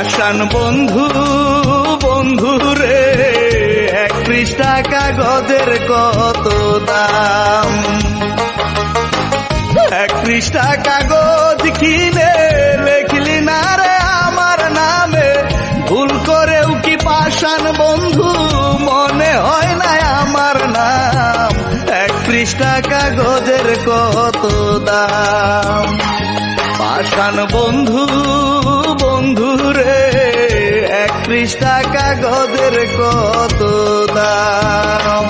পাষাণ বন্ধু বন্ধু রে, 1 পৃষ্ঠা কাগজের কত দাম। 1 পৃষ্ঠা কাগজ কিনে লিখলি না রে আমার নামে, ভুল করেও কি পাষাণ বন্ধু মনে হয় না আমার নাম। 1 পৃষ্ঠা কাগজের কত দাম। পাষাণ বন্ধু বন্ধু রে, 1 পৃষ্ঠা কাগজের কত দাম।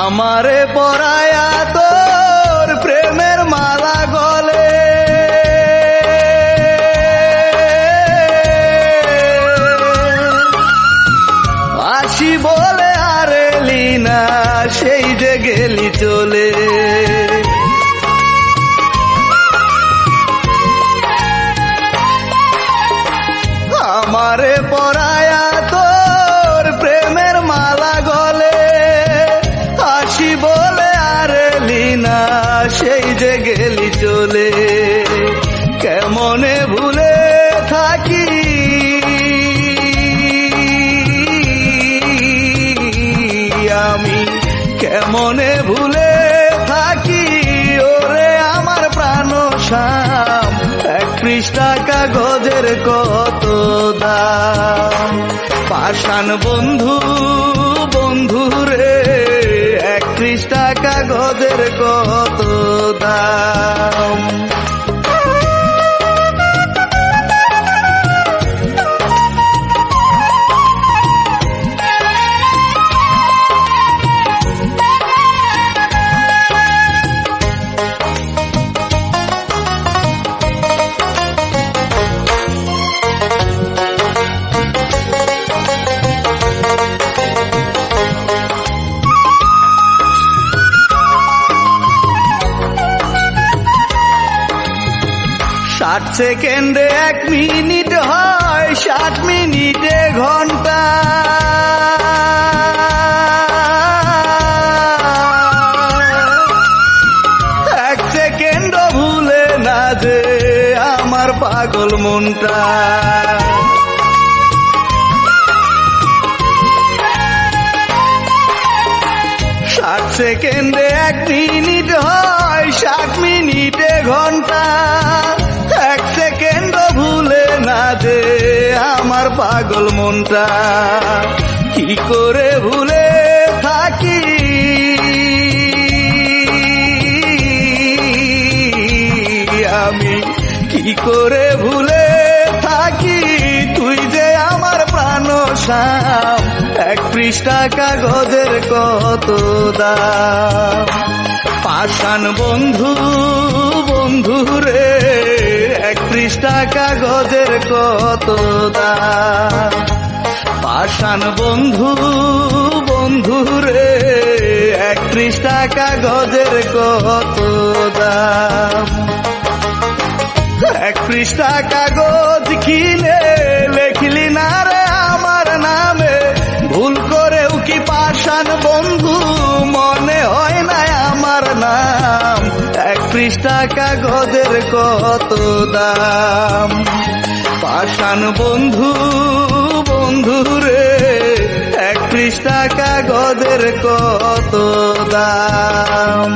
আমারে পরায়া তোর প্রেমের মালা গলে, আসি বলে আর এলি না, সেই যে গেলি চলে। আমারে পরায়া তোর প্রেমের মালা গলে, আসি বলে আর এলি না, সেই যে গেলি চলে। কেমনে ভুলে থাকি আমি, কেমনে ভুলে থাকি ওরে আমার প্রাণ শ্যাম। 1 পৃষ্ঠা কাগজের কত দাম। পাষাণ বন্ধু বন্ধু রে, 1 পৃষ্ঠা কাগজের কত দাম। ষাট সেকেন্ডে 1 মিনিট হয়, 60 মিনিটে ঘন্টা। এক সেকেন্ড ভুলে না যে আমার পাগল মনটা। 60 সেকেন্ডে 1 মিনিট হয়, 60 মিনিটে ঘন্টা। 1 সেকেন্ড ভুলে না যে আমার পাগল মনটা। কি করে ভুলে থাকি আমি, কি করে ভুলে থাকি তুই যে আমার প্রাণ শ্যাম। 1 পৃষ্ঠা কাগজের কত দাম। পাষাণ বন্ধু বন্ধু রে, 1 পৃষ্ঠা কাগজের কত দাম। পাষাণ বন্ধু বন্ধু রে, 1 পৃষ্ঠা কাগজের কত দাম। 1 পৃষ্ঠা কাগজ কিনে লিখলি না রে আমার নামে, ভুল করেও কি পাষাণ বন্ধু মনে হয় না আমার নাম। 1 পৃষ্ঠা কাগজের কত দাম। পাষাণ বন্ধু বন্ধু রে, 1 পৃষ্ঠা কাগজের কত দাম।